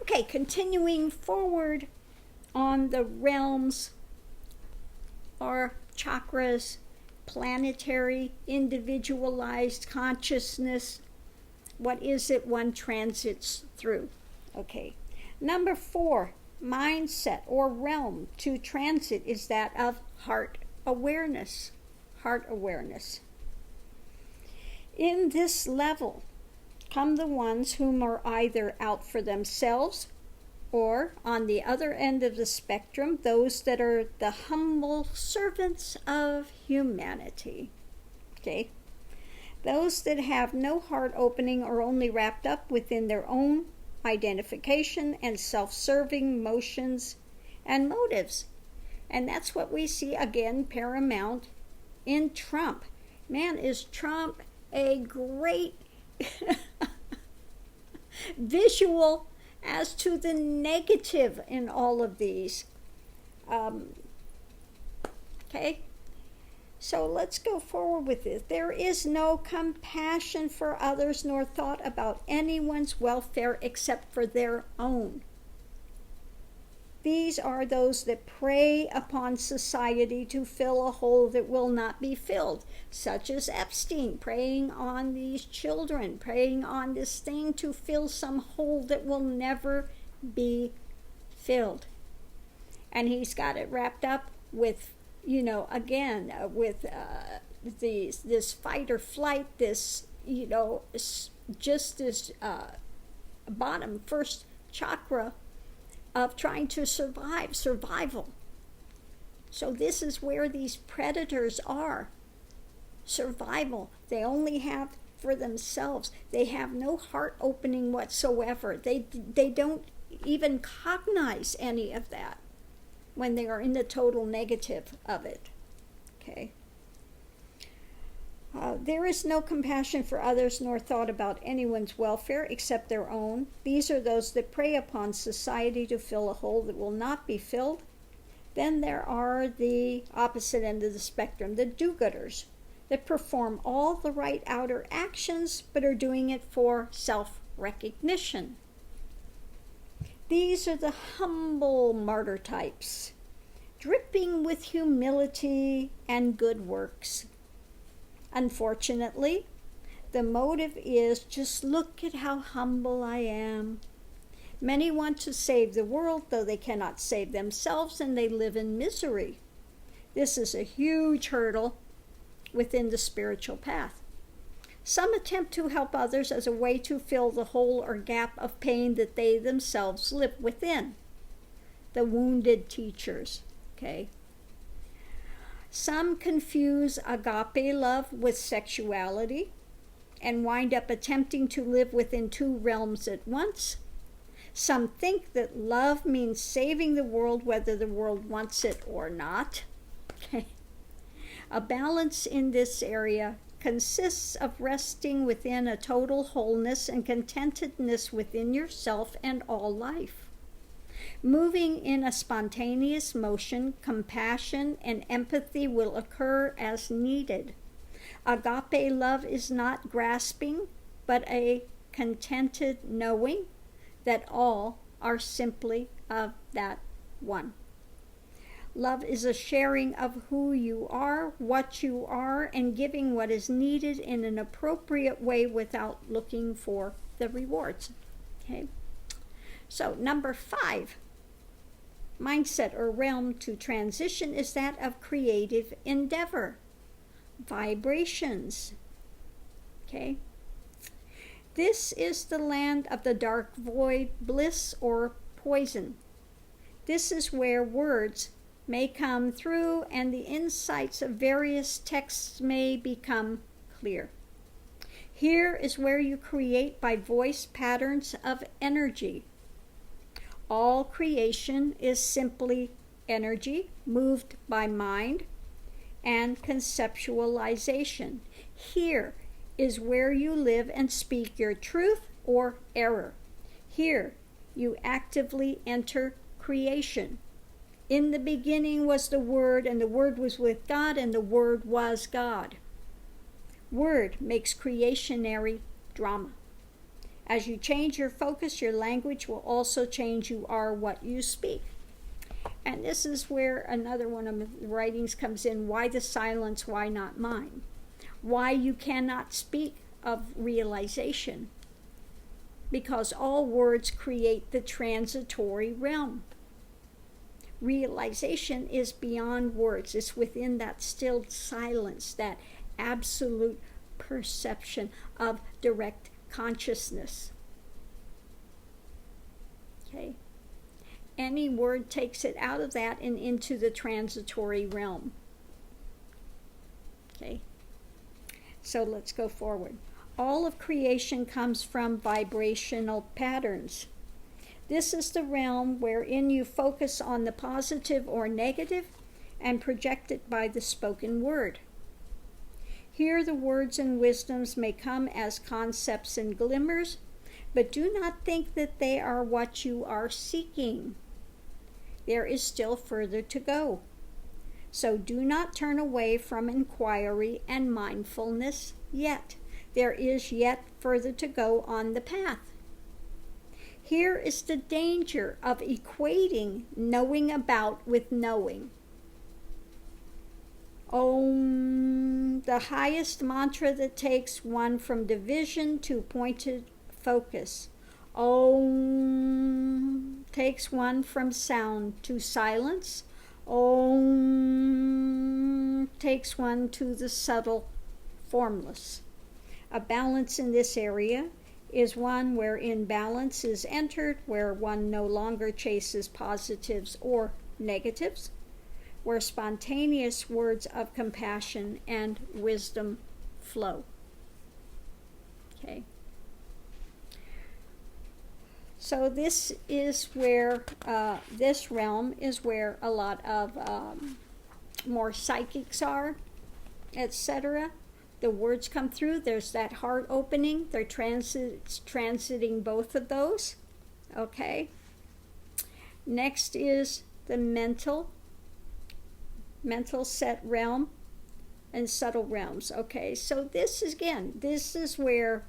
Okay, continuing forward on the realms or chakras, planetary, individualized consciousness. What is it one transits through? Okay. Number 4, mindset or realm to transit is that of heart awareness. Heart awareness. In this level come the ones whom are either out for themselves or, on the other end of the spectrum, those that are the humble servants of humanity. Okay? Those that have no heart opening are only wrapped up within their own identification and self-serving motions and motives. And that's what we see again paramount in Trump. Man, is Trump a great visual as to the negative in all of these. Okay, so let's go forward with this. There is no compassion for others nor thought about anyone's welfare except for their own. These are those that prey upon society to fill a hole that will not be filled, such as Epstein, preying on these children, preying on this thing to fill some hole that will never be filled. And he's got it wrapped up with, with this fight or flight, this, just this bottom first chakra of trying to survival. So this is where these predators are. Survival. They only have for themselves. They have no heart opening whatsoever. They don't even cognize any of that when they are in the total negative of it. Okay. There is no compassion for others nor thought about anyone's welfare except their own. These are those that prey upon society to fill a hole that will not be filled. Then there are the opposite end of the spectrum, the do-gooders, that perform all the right outer actions but are doing it for self-recognition. These are the humble martyr types, dripping with humility and good works. Unfortunately, the motive is just look at how humble I am. Many want to save the world, though they cannot save themselves, and they live in misery. This is a huge hurdle within the spiritual path. Some attempt to help others as a way to fill the hole or gap of pain that they themselves live within. The wounded teachers, okay? Some confuse agape love with sexuality and wind up attempting to live within two realms at once. Some think that love means saving the world whether the world wants it or not. Okay. A balance in this area consists of resting within a total wholeness and contentedness within yourself and all life. Moving in a spontaneous motion, compassion and empathy will occur as needed. Agape love is not grasping, but a contented knowing that all are simply of that one. Love is a sharing of who you are, what you are, and giving what is needed in an appropriate way without looking for the rewards. Okay? So, number 5, mindset or realm to transition is that of creative endeavor, vibrations. Okay? This is the land of the dark void, bliss, or poison. This is where words may come through and the insights of various texts may become clear. Here is where you create by voice patterns of energy. All creation is simply energy moved by mind and conceptualization. Here is where you live and speak your truth or error. Here you actively enter creation. In the beginning was the Word, and the Word was with God, and the Word was God. Word makes creationary drama. As you change your focus, your language will also change. You are what you speak. And this is where another one of the writings comes in. Why the silence? Why not mine? Why you cannot speak of realization? Because all words create the transitory realm. Realization is beyond words. It's within that stilled silence, that absolute perception of direct consciousness. Okay? Any word takes it out of that and into the transitory realm. Okay? So let's go forward. All of creation comes from vibrational patterns. This is the realm wherein you focus on the positive or negative and project it by the spoken word. Here the words and wisdoms may come as concepts and glimmers, but do not think that they are what you are seeking. There is still further to go. So do not turn away from inquiry and mindfulness yet. There is yet further to go on the path. Here is the danger of equating knowing about with knowing. Om, the highest mantra that takes one from division to pointed focus. Om takes one from sound to silence. Om takes one to the subtle, formless. A balance in this area is one where imbalance is entered, where one no longer chases positives or negatives, where spontaneous words of compassion and wisdom flow. Okay. So this is where, this realm is where a lot of more psychics are, etc. The words come through. There's that heart opening. They're transiting both of those. Okay. Next is the mental set realm and subtle realms. Okay, so this is where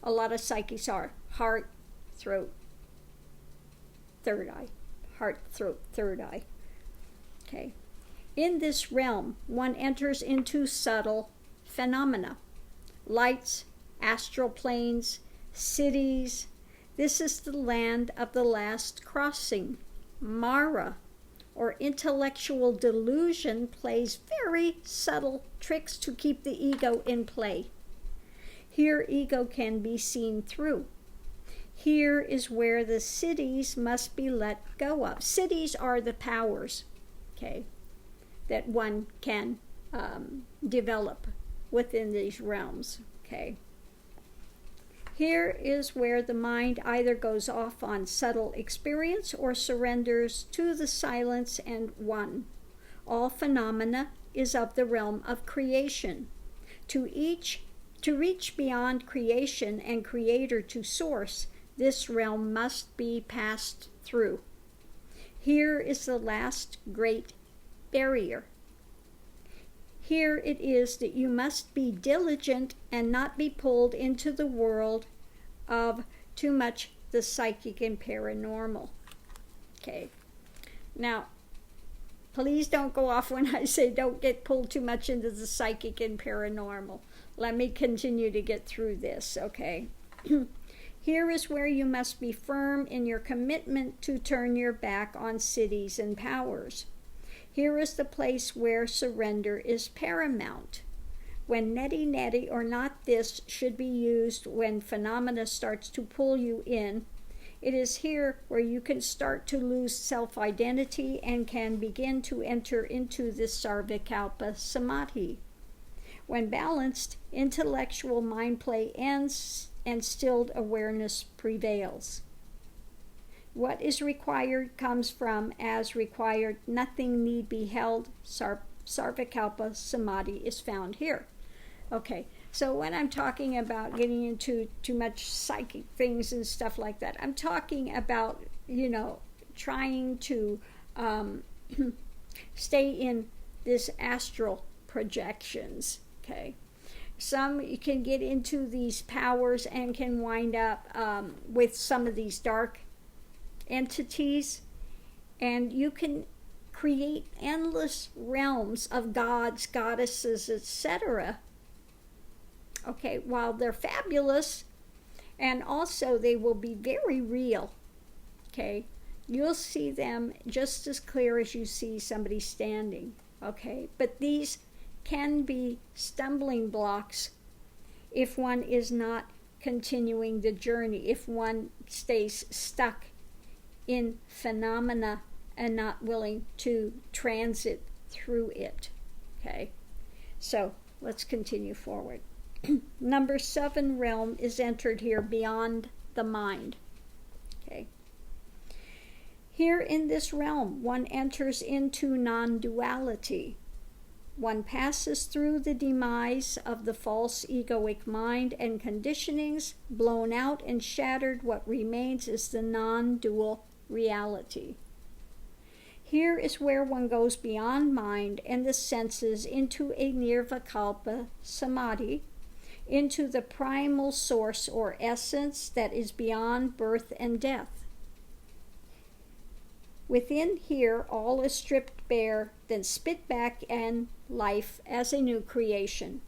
a lot of psychics are. Heart, throat, third eye. Heart, throat, third eye. Okay. In this realm, one enters into subtle phenomena. Lights, astral planes, cities. This is the land of the last crossing. Mara, or intellectual delusion, plays very subtle tricks to keep the ego in play. Here ego can be seen through. Here is where the cities must be let go of. Cities are the powers, okay, that one can develop within these realms, okay. Here is where the mind either goes off on subtle experience or surrenders to the silence and one. All phenomena is of the realm of creation. To reach beyond creation and creator to source, this realm must be passed through. Here is the last great barrier. Here it is that you must be diligent and not be pulled into the world of too much the psychic and paranormal. Okay. Now, please don't go off when I say don't get pulled too much into the psychic and paranormal. Let me continue to get through this, okay? Here is where you must be firm in your commitment to turn your back on cities and powers. Here is the place where surrender is paramount. When neti or not this should be used when phenomena starts to pull you in, it is here where you can start to lose self-identity and can begin to enter into this sarvikalpa samadhi. When balanced, intellectual mind play ends and stilled awareness prevails. What is required comes from as required. Nothing need be held. Sarvikalpa samadhi is found here. Okay, so when I'm talking about getting into too much psychic things and stuff like that, I'm talking about, trying to stay in this astral projections, okay? Some you can get into these powers and can wind up with some of these dark entities, and you can create endless realms of gods, goddesses, etc. Okay, while they're fabulous, and also they will be very real. Okay, you'll see them just as clear as you see somebody standing. Okay, but these can be stumbling blocks if one is not continuing the journey, if one stays stuck in phenomena and not willing to transit through it. Okay, so let's continue forward. Number 7 realm is entered here, beyond the mind. Okay, here in this realm, one enters into non-duality. One passes through the demise of the false egoic mind and conditionings. Blown out and shattered, what remains is the non-dual reality. Here is where one goes beyond mind and the senses into a nirvikalpa samadhi, into the primal source or essence that is beyond birth and death. Within here, all is stripped bare, then spit back and life as a new creation.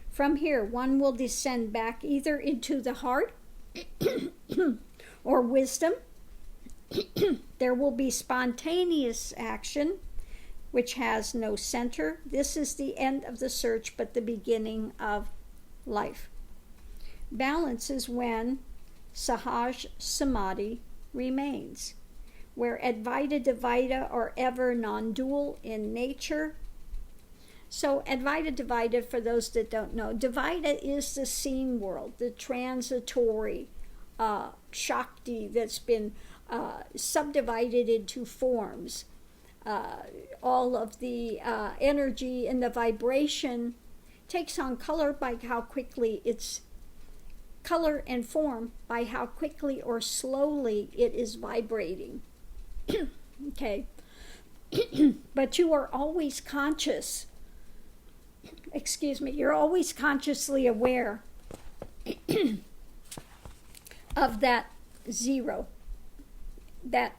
From here, one will descend back either into the heart or wisdom. There will be spontaneous action, which has no center. This is the end of the search, but the beginning of life. Balance is when Sahaj Samadhi remains, where Advaita Dvaita are ever non-dual in nature. So Advaita Dvaita, for those that don't know, Dvaita is the seen world, the transitory Shakti that's been subdivided into forms. All of the energy and the vibration takes on color by how quickly it's color and form by how quickly or slowly it is vibrating. Okay. But you are always conscious. Excuse me, you're always consciously aware of that zero, that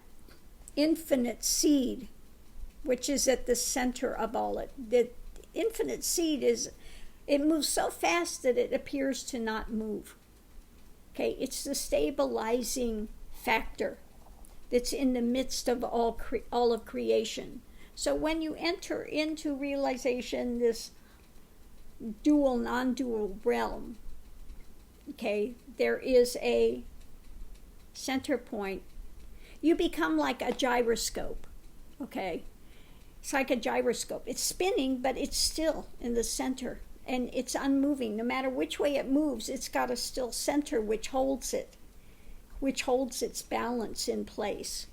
infinite seed, which is at the center of all it. The infinite seed is, it moves so fast that it appears to not move. Okay, it's the stabilizing factor that's in the midst of all of creation. So when you enter into realization, this dual, non-dual realm, okay, there is a center point. You become like a gyroscope, okay? It's like a gyroscope. It's spinning, but it's still in the center, and it's unmoving. No matter which way it moves, it's got a still center which holds it, which holds its balance in place.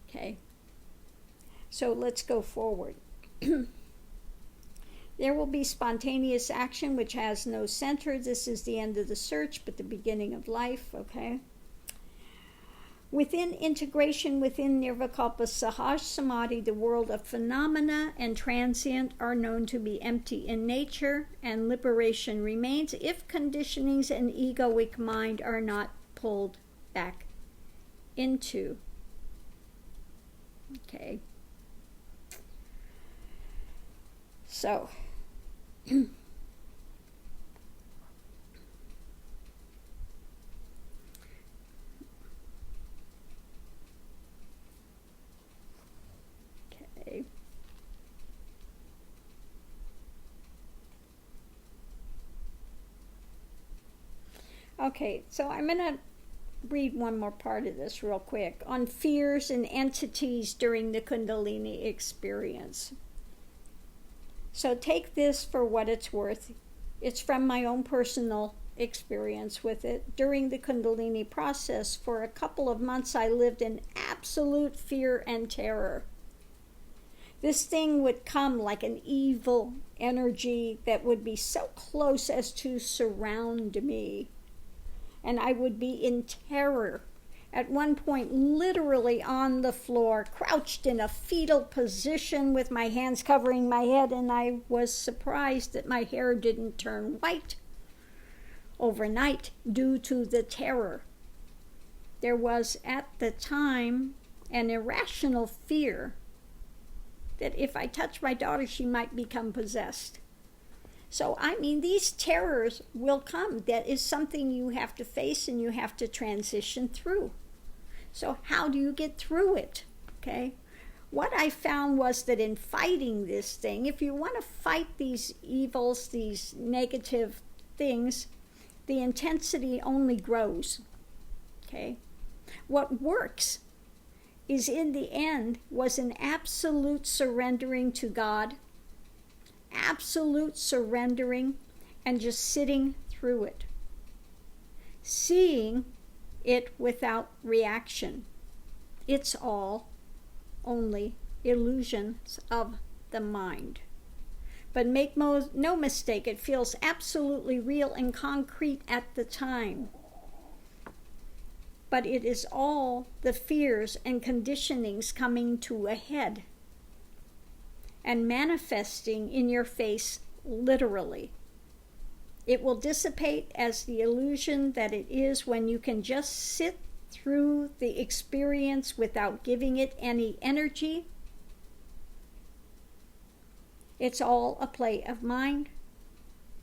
Okay? So let's go forward. There will be spontaneous action which has no center. This is the end of the search, but the beginning of life, okay? Within integration within Nirvikalpa Sahaj Samadhi, the world of phenomena and transient are known to be empty in nature, and liberation remains if conditionings and egoic mind are not pulled back into. Okay. So, okay. Okay, so I'm going to read one more part of this real quick on fears and entities during the Kundalini experience. So take this for what it's worth. It's from my own personal experience with it. During the Kundalini process, for a couple of months, I lived in absolute fear and terror. This thing would come like an evil energy that would be so close as to surround me. And I would be in terror At one point, literally on the floor, crouched in a fetal position with my hands covering my head, and I was surprised that my hair didn't turn white overnight due to the terror. There was at the time an irrational fear that if I touched my daughter, she might become possessed. So, I mean, these terrors will come. That is something you have to face and you have to transition through. So, how do you get through it? Okay? What I found was that in fighting this thing, if you want to fight these evils, these negative things, the intensity only grows. Okay? What works is, in the end, was an absolute surrendering to God, absolute surrendering, and just sitting through it, seeing it without reaction. It's all only illusions of the mind. But make no mistake, it feels absolutely real and concrete at the time. But it is all the fears and conditionings coming to a head and manifesting in your face literally. It will dissipate as the illusion that it is when you can just sit through the experience without giving it any energy. It's all a play of mind,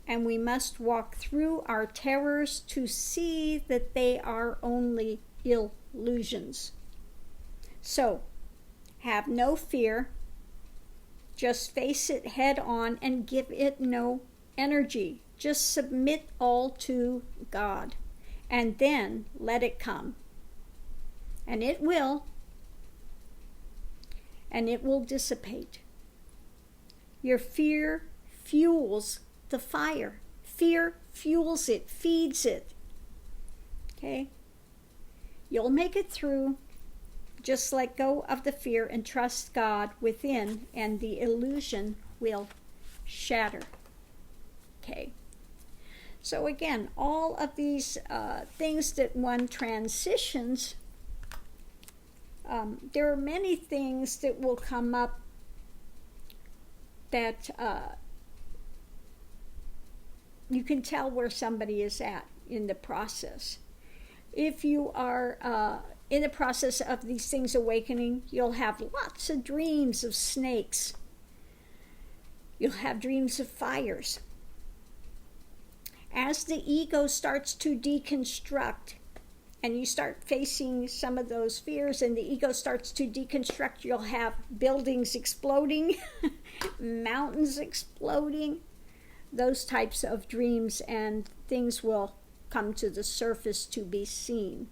and we must walk through our terrors to see that they are only illusions. So, have no fear. Just face it head on and give it no energy. Just submit all to God, and then let it come. And it will dissipate. Your fear fuels the fire. Fear fuels it, feeds it. Okay? You'll make it through. Just let go of the fear and trust God within, and the illusion will shatter. Okay? So again, all of these things that one transitions, there are many things that will come up that you can tell where somebody is at in the process. If you are in the process of these things awakening, you'll have lots of dreams of snakes. You'll have dreams of fires. As the ego starts to deconstruct, and you start facing some of those fears, and the ego starts to deconstruct, you'll have buildings exploding, mountains exploding, those types of dreams, and things will come to the surface to be seen.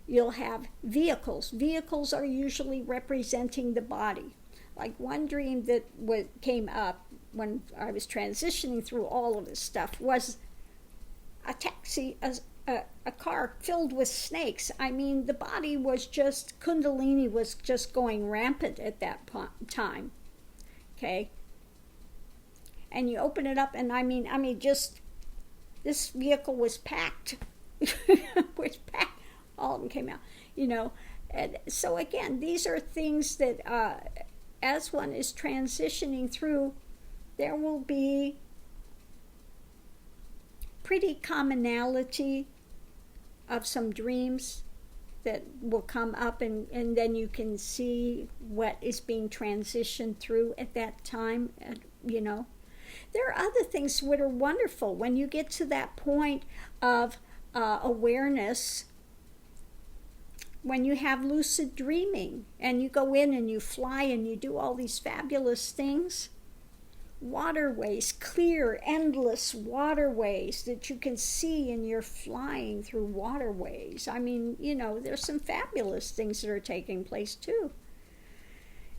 You'll have vehicles. Vehicles are usually representing the body. Like one dream that came up when I was transitioning through all of this stuff was a taxi, a car filled with snakes. I mean, the body was just, Kundalini was just going rampant at that time. Okay? And you open it up, and I mean, just, this vehicle was packed. Was packed. All of them came out, And so again, these are things that as one is transitioning through, there will be pretty commonality of some dreams that will come up, and then you can see what is being transitioned through at that time, There are other things that are wonderful when you get to that point of awareness. When you have lucid dreaming and you go in and you fly and you do all these fabulous things, waterways, clear, endless waterways that you can see, and you're flying through waterways. I mean, there's some fabulous things that are taking place too.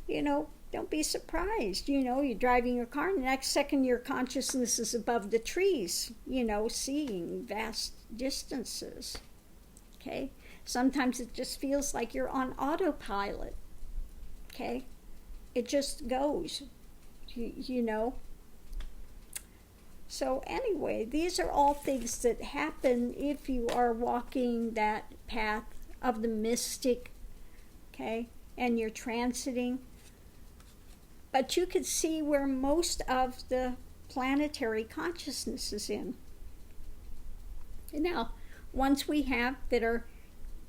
Don't be surprised. You're driving your car, and the next second your consciousness is above the trees, seeing vast distances. Okay? Sometimes it just feels like you're on autopilot. Okay? It just goes. So anyway, these are all things that happen if you are walking that path of the mystic, okay, and you're transiting. But you can see where most of the planetary consciousness is in. Now, once we have that are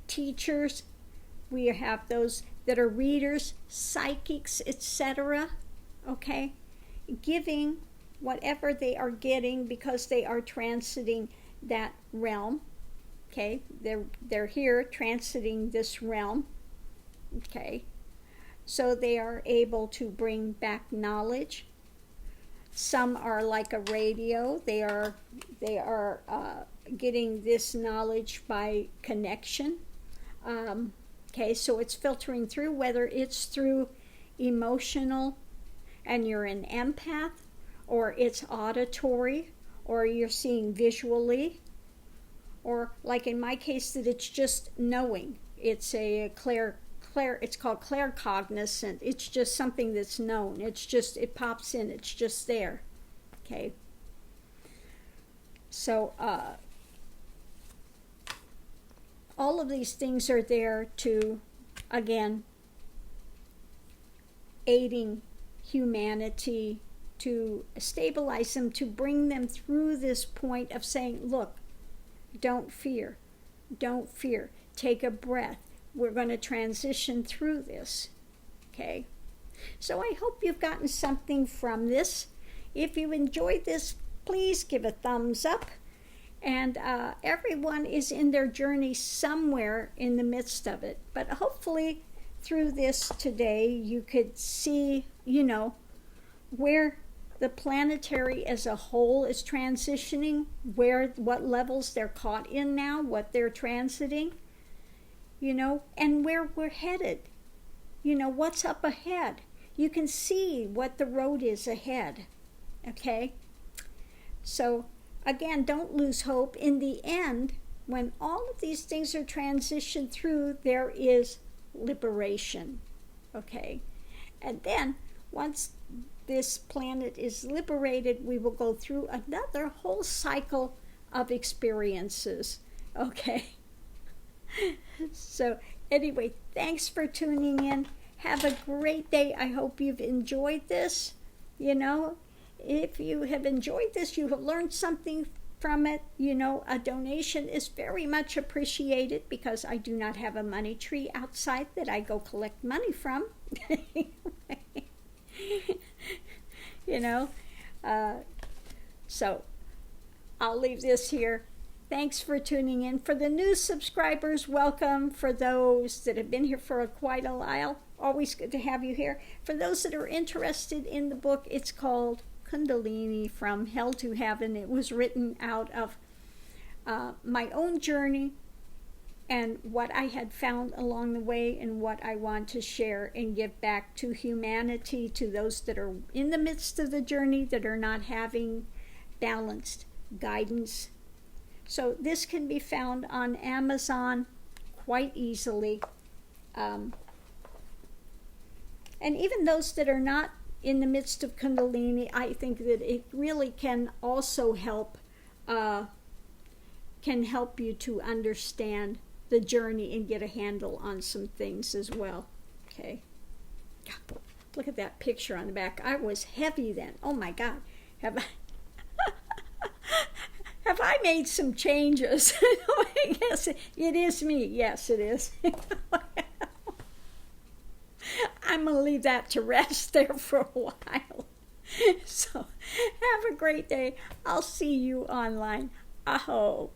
teachers, we have those that are readers, psychics, etc., okay, giving whatever they are getting because they are transiting that realm, okay, they're here transiting this realm, okay, so they are able to bring back knowledge. Some are like a radio. They are getting this knowledge by connection. Okay, so it's filtering through, whether it's through emotional and you're an empath, or it's auditory, or you're seeing visually, or like in my case that it's just knowing. It's a it's called claircognizant. It's just something that's known. It's just, it pops in, it's just there. Okay. So all of these things are there to, again, aiding humanity, to stabilize them, to bring them through this point of saying, look, don't fear, take a breath. We're going to transition through this, okay? So I hope you've gotten something from this. If you enjoyed this, please give a thumbs up. And everyone is in their journey somewhere in the midst of it. But hopefully through this today, you could see, where the planetary as a whole is transitioning, what levels they're caught in now, what they're transiting, and where we're headed. What's up ahead. You can see what the road is ahead, okay? So, again, don't lose hope. In the end, when all of these things are transitioned through, there is liberation, okay? And then, once this planet is liberated, we will go through another whole cycle of experiences, okay? So, anyway, thanks for tuning in. Have a great day. I hope you've enjoyed this. If you have enjoyed this, you have learned something from it, a donation is very much appreciated because I do not have a money tree outside that I go collect money from. So I'll leave this here. Thanks for tuning in. For the new subscribers, welcome. For those that have been here for quite a while, always good to have you here. For those that are interested in the book, it's called Kundalini From Hell to Heaven. It was written out of my own journey and what I had found along the way and what I want to share and give back to humanity, to those that are in the midst of the journey that are not having balanced guidance. So this can be found on Amazon quite easily. And even those that are not in the midst of Kundalini, I think that it really can also help you to understand the journey and get a handle on some things as well. Okay. Look at that picture on the back. I was heavy then. Oh my God. Have I made some changes? I guess it is me. Yes, it is. I'm going to leave that to rest there for a while. So, have a great day. I'll see you online. Aho.